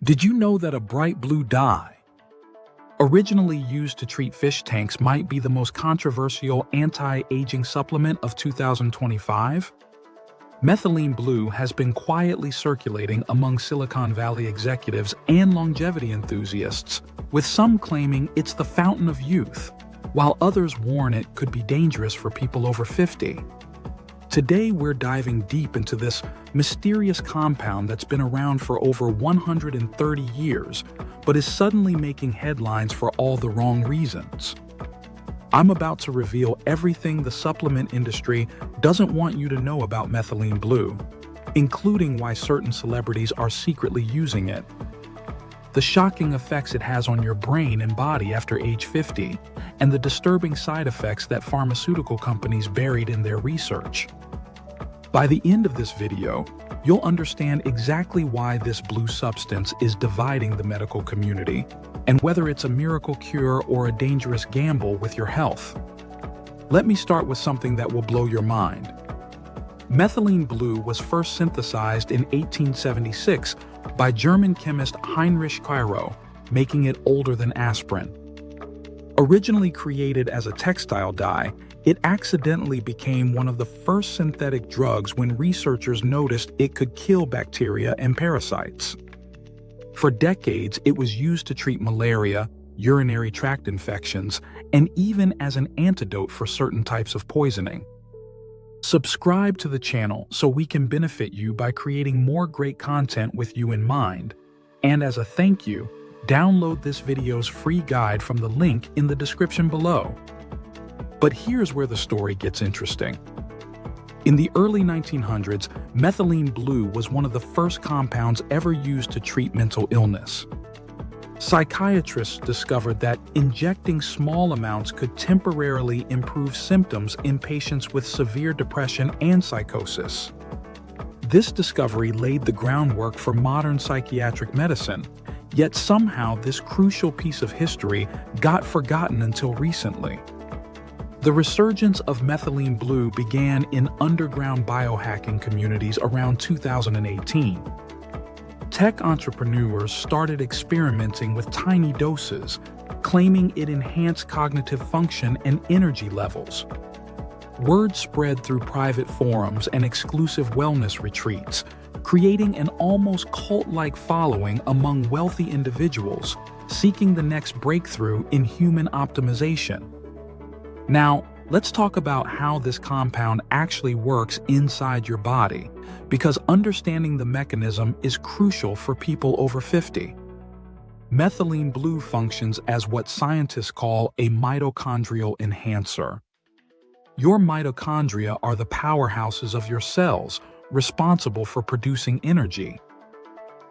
Did you know that a bright blue dye, originally used to treat fish tanks, might be the most controversial anti-aging supplement of 2025? Methylene Blue has been quietly circulating among Silicon Valley executives and longevity enthusiasts, with some claiming it's the fountain of youth, while others warn it could be dangerous for people over 50. Today, we're diving deep into this mysterious compound that's been around for over 130 years, but is suddenly making headlines for all the wrong reasons. I'm about to reveal everything the supplement industry doesn't want you to know about Methylene Blue, including why certain celebrities are secretly using it, the shocking effects it has on your brain and body after age 50, and the disturbing side effects that pharmaceutical companies buried in their research. By the end of this video, you'll understand exactly why this blue substance is dividing the medical community, and whether it's a miracle cure or a dangerous gamble with your health. Let me start with something that will blow your mind. Methylene Blue was first synthesized in 1876 by German chemist Heinrich Cairo, making it older than aspirin. Originally created as a textile dye, it accidentally became one of the first synthetic drugs when researchers noticed it could kill bacteria and parasites. For decades, it was used to treat malaria, urinary tract infections, and even as an antidote for certain types of poisoning. Subscribe to the channel so we can benefit you by creating more great content with you in mind. And as a thank you, download this video's free guide from the link in the description below. But here's where the story gets interesting. In the early 1900s, methylene blue was one of the first compounds ever used to treat mental illness. Psychiatrists discovered that injecting small amounts could temporarily improve symptoms in patients with severe depression and psychosis. This discovery laid the groundwork for modern psychiatric medicine, yet somehow this crucial piece of history got forgotten until recently. The resurgence of methylene blue began in underground biohacking communities around 2018. Tech entrepreneurs started experimenting with tiny doses, claiming it enhanced cognitive function and energy levels. Word spread through private forums and exclusive wellness retreats, creating an almost cult-like following among wealthy individuals seeking the next breakthrough in human optimization. Now, let's talk about how this compound actually works inside your body, because understanding the mechanism is crucial for people over 50. Methylene blue functions as what scientists call a mitochondrial enhancer. Your mitochondria are the powerhouses of your cells, responsible for producing energy.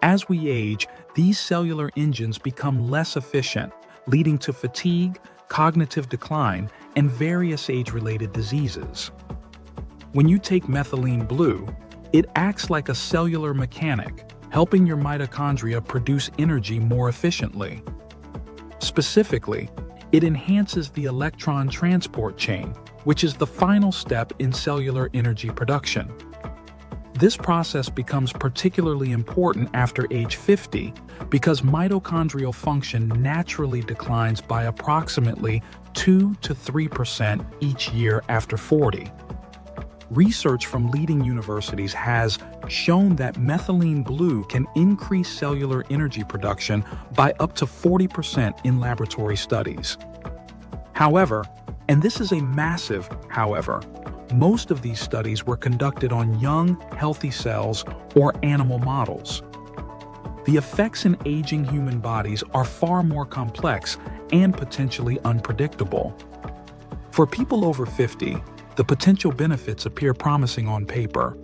As we age, these cellular engines become less efficient, leading to fatigue, cognitive decline, and various age-related diseases. When you take methylene blue, it acts like a cellular mechanic, helping your mitochondria produce energy more efficiently. Specifically, it enhances the electron transport chain, which is the final step in cellular energy production. This process becomes particularly important after age 50 because mitochondrial function naturally declines by approximately 2 to 3% each year after 40. Research from leading universities has shown that methylene blue can increase cellular energy production by up to 40% in laboratory studies. However, and this is a massive however, most of these studies were conducted on young, healthy cells or animal models. The effects in aging human bodies are far more complex and potentially unpredictable. For people over 50, the potential benefits appear promising on paper.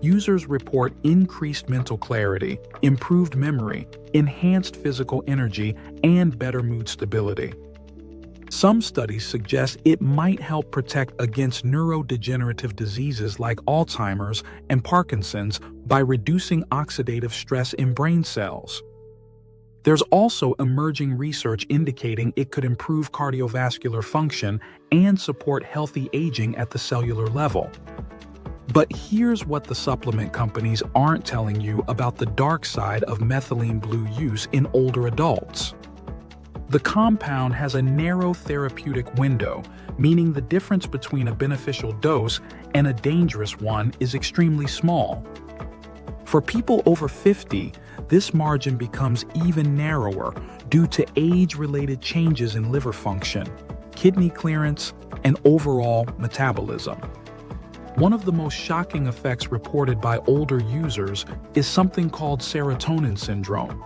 Users report increased mental clarity, improved memory, enhanced physical energy, and better mood stability. Some studies suggest it might help protect against neurodegenerative diseases like Alzheimer's and Parkinson's by reducing oxidative stress in brain cells. There's also emerging research indicating it could improve cardiovascular function and support healthy aging at the cellular level. But here's what the supplement companies aren't telling you about the dark side of methylene blue use in older adults. The compound has a narrow therapeutic window, meaning the difference between a beneficial dose and a dangerous one is extremely small. For people over 50, this margin becomes even narrower due to age-related changes in liver function, kidney clearance, and overall metabolism. One of the most shocking effects reported by older users is something called serotonin syndrome.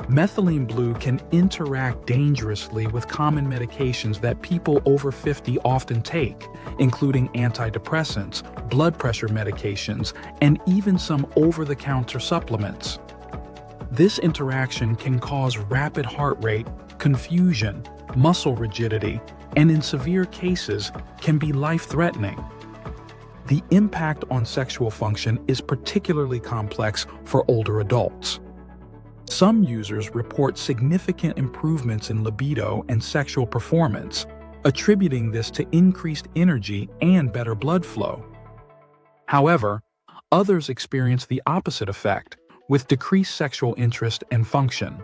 Methylene blue can interact dangerously with common medications that people over 50 often take, including antidepressants, blood pressure medications, and even some over-the-counter supplements. This interaction can cause rapid heart rate, confusion, muscle rigidity, and in severe cases can be life-threatening. The impact on sexual function is particularly complex for older adults. Some users report significant improvements in libido and sexual performance, attributing this to increased energy and better blood flow. However, others experience the opposite effect, with decreased sexual interest and function.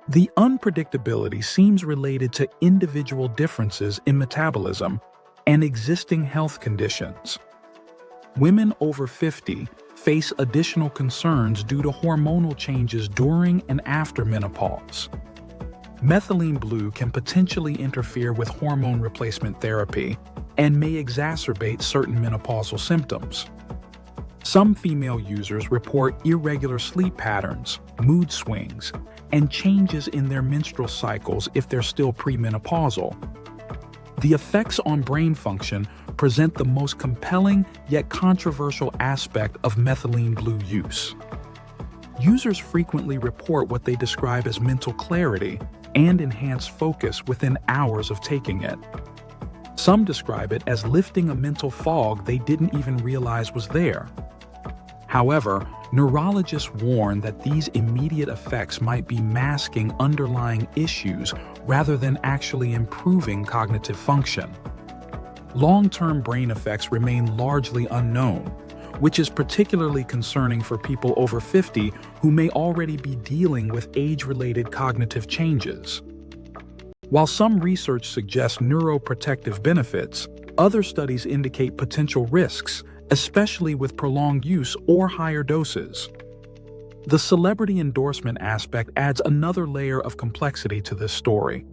The unpredictability seems related to individual differences in metabolism and existing health conditions. Women over 50 face additional concerns due to hormonal changes during and after menopause. Methylene blue can potentially interfere with hormone replacement therapy and may exacerbate certain menopausal symptoms. Some female users report irregular sleep patterns, mood swings, and changes in their menstrual cycles if they're still premenopausal. The effects on brain function present the most compelling yet controversial aspect of methylene blue use. Users frequently report what they describe as mental clarity and enhanced focus within hours of taking it. Some describe it as lifting a mental fog they didn't even realize was there. However, neurologists warn that these immediate effects might be masking underlying issues rather than actually improving cognitive function. Long-term brain effects remain largely unknown, which is particularly concerning for people over 50 who may already be dealing with age-related cognitive changes. While some research suggests neuroprotective benefits, other studies indicate potential risks, especially with prolonged use or higher doses. The celebrity endorsement aspect adds another layer of complexity to this story.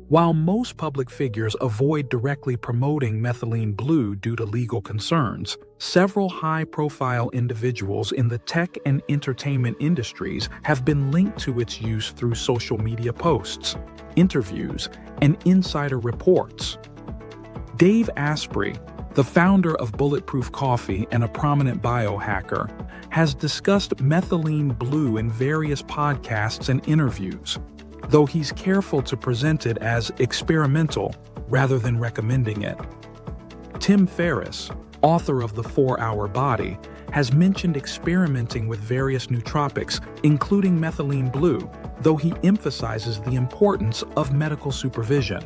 While most public figures avoid directly promoting methylene blue due to legal concerns, several high-profile individuals in the tech and entertainment industries have been linked to its use through social media posts, interviews, and insider reports. Dave Asprey, the founder of Bulletproof Coffee and a prominent biohacker, has discussed methylene blue in various podcasts and interviews, though he's careful to present it as experimental rather than recommending it. Tim Ferriss, author of The 4-Hour Body, has mentioned experimenting with various nootropics, including methylene blue, though he emphasizes the importance of medical supervision.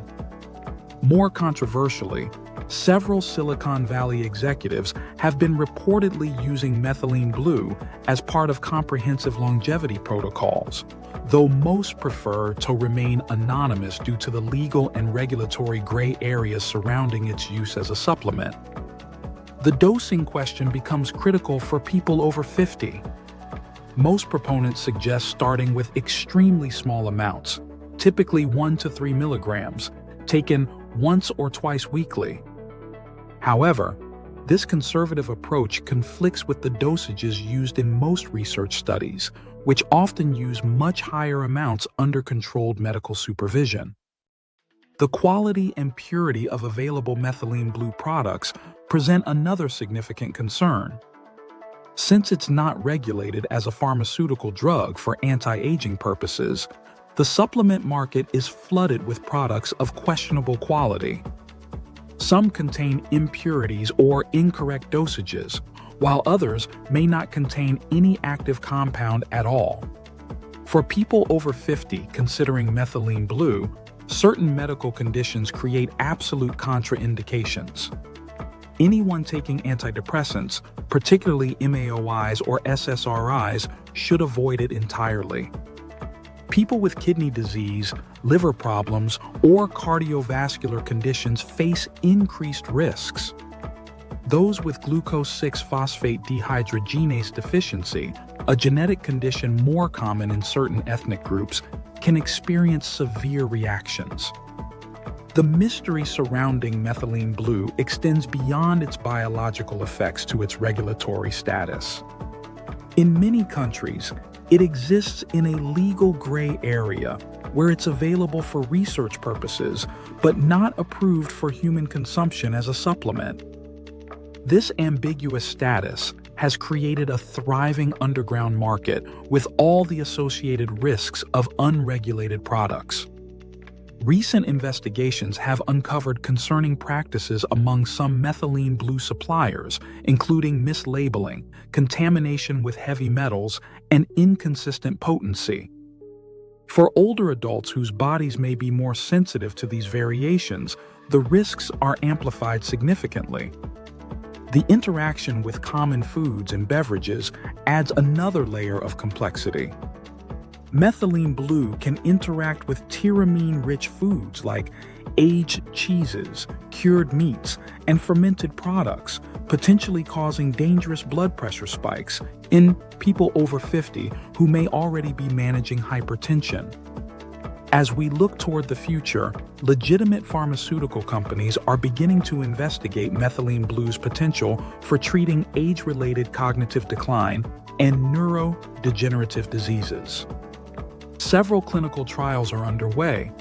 More controversially, several Silicon Valley executives have been reportedly using methylene blue as part of comprehensive longevity protocols, though most prefer to remain anonymous due to the legal and regulatory gray areas surrounding its use as a supplement. The dosing question becomes critical for people over 50. Most proponents suggest starting with extremely small amounts, typically 1 to 3 milligrams, taken once or twice weekly. However, this conservative approach conflicts with the dosages used in most research studies, which often use much higher amounts under controlled medical supervision. The quality and purity of available methylene blue products present another significant concern. Since it's not regulated as a pharmaceutical drug for anti-aging purposes, the supplement market is flooded with products of questionable quality. Some contain impurities or incorrect dosages, while others may not contain any active compound at all. For people over 50 considering methylene blue, certain medical conditions create absolute contraindications. anyone taking antidepressants, particularly MAOIs or SSRIs, should avoid it entirely. People with kidney disease, liver problems, or cardiovascular conditions face increased risks. Those with glucose 6-phosphate dehydrogenase deficiency, a genetic condition more common in certain ethnic groups, can experience severe reactions. The mystery surrounding methylene blue extends beyond its biological effects to its regulatory status. In many countries, it exists in a legal gray area where it's available for research purposes, but not approved for human consumption as a supplement. This ambiguous status has created a thriving underground market with all the associated risks of unregulated products. Recent investigations have uncovered concerning practices among some methylene blue suppliers, including mislabeling, contamination with heavy metals, and inconsistent potency. For older adults whose bodies may be more sensitive to these variations, the risks are amplified significantly. The interaction with common foods and beverages adds another layer of complexity. Methylene blue can interact with tyramine-rich foods like aged cheeses, cured meats, and fermented products, potentially causing dangerous blood pressure spikes in people over 50 who may already be managing hypertension. As we look toward the future, legitimate pharmaceutical companies are beginning to investigate methylene blue's potential for treating age-related cognitive decline and neurodegenerative diseases. Several clinical trials are underway,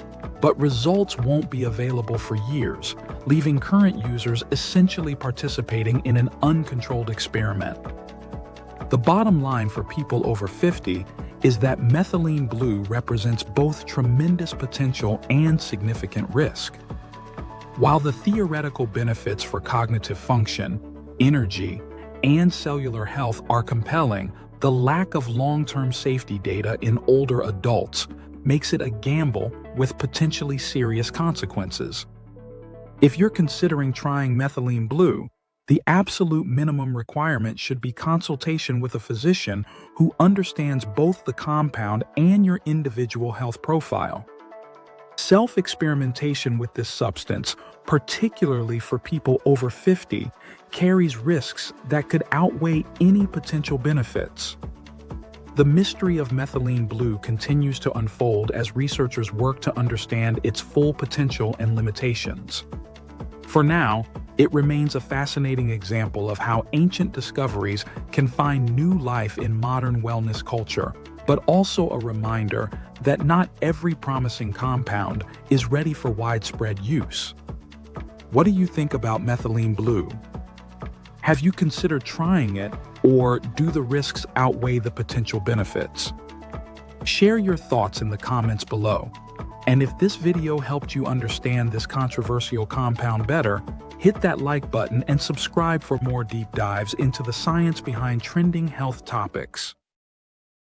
but results won't be available for years, leaving current users essentially participating in an uncontrolled experiment. The bottom line for people over 50 is that methylene blue represents both tremendous potential and significant risk. While the theoretical benefits for cognitive function, energy, and cellular health are compelling, the lack of long-term safety data in older adults makes it a gamble with potentially serious consequences. If you're considering trying methylene blue, the absolute minimum requirement should be consultation with a physician who understands both the compound and your individual health profile. Self-experimentation with this substance, particularly for people over 50, carries risks that could outweigh any potential benefits. The mystery of methylene blue continues to unfold as researchers work to understand its full potential and limitations. For now, it remains a fascinating example of how ancient discoveries can find new life in modern wellness culture, but also a reminder that not every promising compound is ready for widespread use. What do you think about methylene blue? Have you considered trying it, or do the risks outweigh the potential benefits? Share your thoughts in the comments below. And if this video helped you understand this controversial compound better, hit that like button and subscribe for more deep dives into the science behind trending health topics.